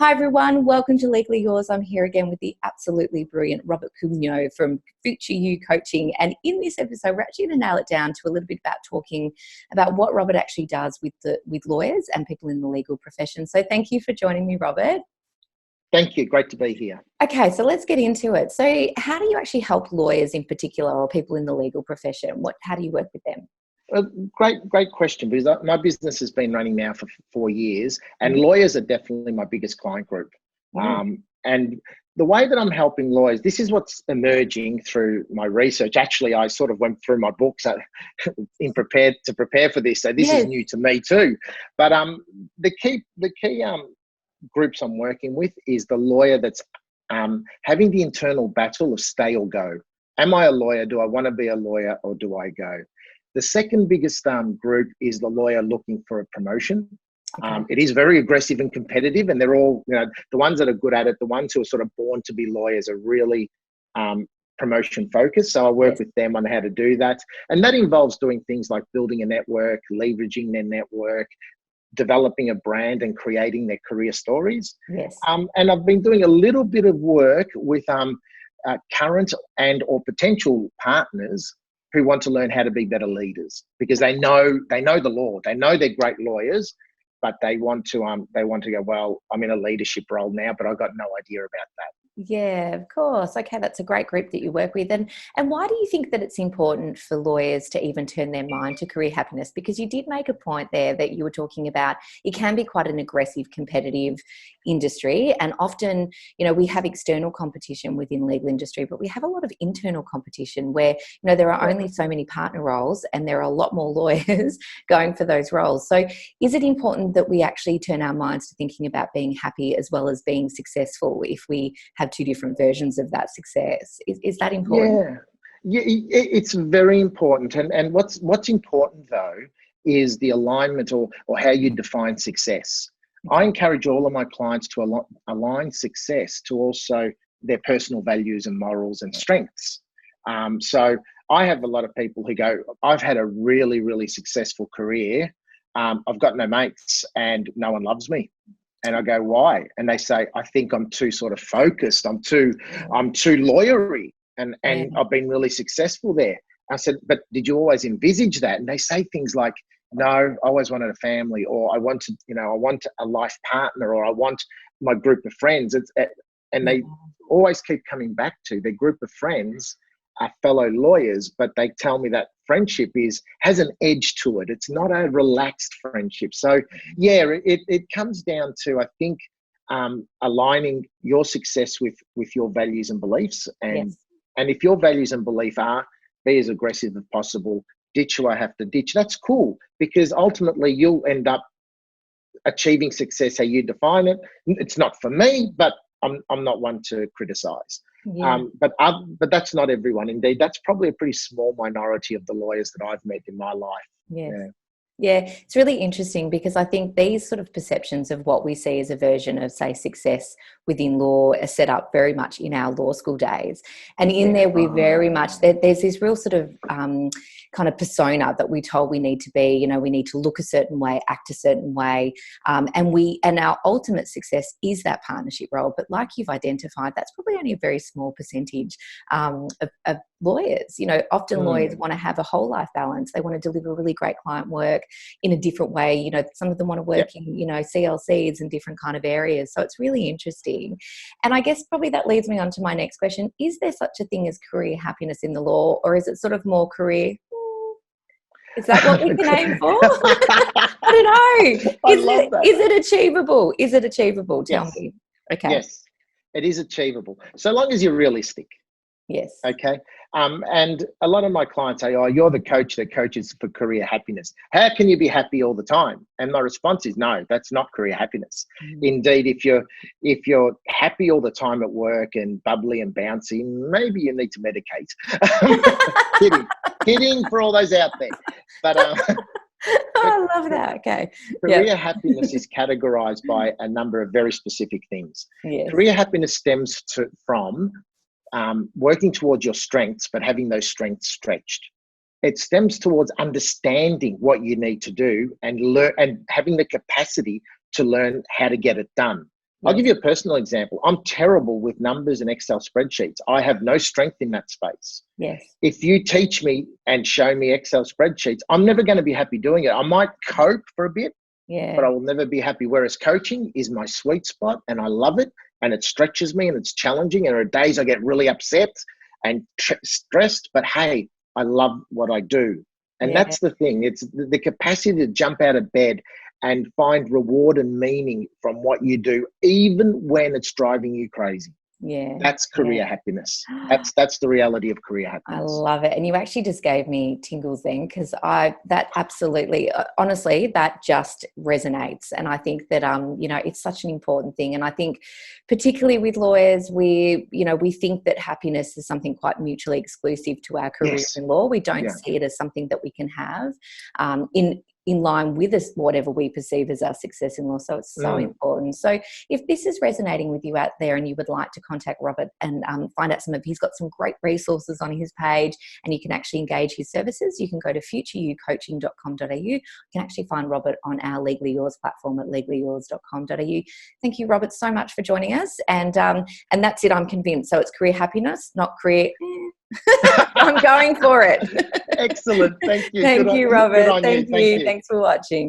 Hi everyone, welcome to Legally Yours. I'm here again with the absolutely brilliant Robert Cugno from FutureU Coaching. And in this episode, we're actually going to nail it down to a little bit about talking about what Robert actually does with lawyers and people in the legal profession. So thank you for joining me, Robert. Thank you. Great to be here. Okay, so let's get into it. So how do you actually help lawyers in particular or people in the legal profession? How do you work with them? Great question, because my business has been running now for 4 years, and lawyers are definitely my biggest client group. And the way that I'm helping lawyers, this is what's emerging through my research. Actually, I sort of went through my books to prepare for this, so this is new to me too. But the key groups I'm working with is the lawyer that's having the internal battle of stay or go. Am I a lawyer? Do I want to be a lawyer, or do I go? The second biggest group is the lawyer looking for a promotion. It is very aggressive and competitive, and they're all, the ones that are good at it, the ones who are sort of born to be lawyers are really promotion focused. So I work with them on how to do that. And that involves doing things like building a network, leveraging their network, developing a brand and creating their career stories. And I've been doing a little bit of work with current and or potential partners who want to learn how to be better leaders, because they know the law, they know they're great lawyers, but they want to go, well, I'm in a leadership role now, but I've got no idea about that. Yeah, of course. Okay, that's a great group that you work with. And why do you think that it's important for lawyers to even turn their mind to career happiness? Because you did make a point there that you were talking about it can be quite an aggressive, competitive industry. And often, we have external competition within legal industry, but we have a lot of internal competition where, there are only so many partner roles and there are a lot more lawyers going for those roles. So is it important that we actually turn our minds to thinking about being happy as well as being successful if we have two different versions of that success? Is that important? Yeah, it's very important. And what's important though is the alignment or how you define success. I encourage all of my clients to align success to also their personal values and morals and strengths. So I have a lot of people who go, I've had a really, really successful career. I've got no mates and no one loves me. And I go, why? And they say, I think I'm too sort of focused. I'm too lawyery, and I've been really successful there. I said, but did you always envisage that? And they say things like, no, I always wanted a family, or I want a life partner, or I want my group of friends. And they always keep coming back to their group of friends are fellow lawyers, but they tell me that friendship has an edge to it. It's not a relaxed friendship. So yeah, it comes down to, I think, aligning your success with your values and beliefs. And if your values and belief are be as aggressive as possible, ditch who I have to ditch, that's cool, because ultimately you'll end up achieving success how you define it. It's not for me, but I'm not one to criticize. But that's not everyone. Indeed, that's probably a pretty small minority of the lawyers that I've met in my life. Yeah, it's really interesting, because I think these sort of perceptions of what we see as a version of, say, success within law are set up very much in our law school days. And in there, we very much, there's this real sort of kind of persona that we're told we need to be. We need to look a certain way, act a certain way. And our ultimate success is that partnership role. But like you've identified, that's probably only a very small percentage of lawyers. Often lawyers want to have a whole life balance. They want to deliver really great client work in a different way. Some of them want to work in, CLCs and different kind of areas. So it's really interesting. And I guess probably that leads me on to my next question. Is there such a thing as career happiness in the law, or is it sort of more career? Is that what we can aim for? I don't know. Is it achievable? Is it achievable? Tell me. Okay. Yes, it is achievable. So long as you're realistic. Yes. Okay. And a lot of my clients say, oh, you're the coach that coaches for career happiness. How can you be happy all the time? And my response is, no, that's not career happiness. Indeed, if you're happy all the time at work and bubbly and bouncy, maybe you need to medicate. Kidding for all those out there. But I love that. Okay. Career happiness is categorized by a number of very specific things. Career happiness stems from working towards your strengths, but having those strengths stretched. It stems towards understanding what you need to do and learn, and having the capacity to learn how to get it done. I'll Yes. give you a personal example. I'm terrible with numbers and Excel spreadsheets. I have no strength in that space. Yes. If you teach me and show me Excel spreadsheets, I'm never going to be happy doing it. I might cope for a bit, but Yeah. I will never be happy. Whereas coaching is my sweet spot and I love it and it stretches me and it's challenging. And there are days I get really upset and stressed, but hey, I love what I do. And Yeah. that's the thing. It's the capacity to jump out of bed and find reward and meaning from what you do, even when it's driving you crazy. Yeah. That's career happiness. That's the reality of career I happiness. love it. And you actually just gave me tingles then, because that absolutely, honestly, that just resonates. And I think that, it's such an important thing. And I think particularly with lawyers, we think that happiness is something quite mutually exclusive to our career Yes. in law. We don't Yeah. see it as something that we can have in line with us, whatever we perceive as our success in law. So it's so important. So if this is resonating with you out there and you would like to contact Robert and find out he's got some great resources on his page and you can actually engage his services, you can go to futureucoaching.com.au. You can actually find Robert on our Legally Yours platform at legallyyours.com.au. Thank you, Robert, so much for joining us. And that's it, I'm convinced. So it's career happiness, not career. I'm going for it. Excellent. Thank you. Thank you, Robert. Good on you. Thank you. Thanks for watching.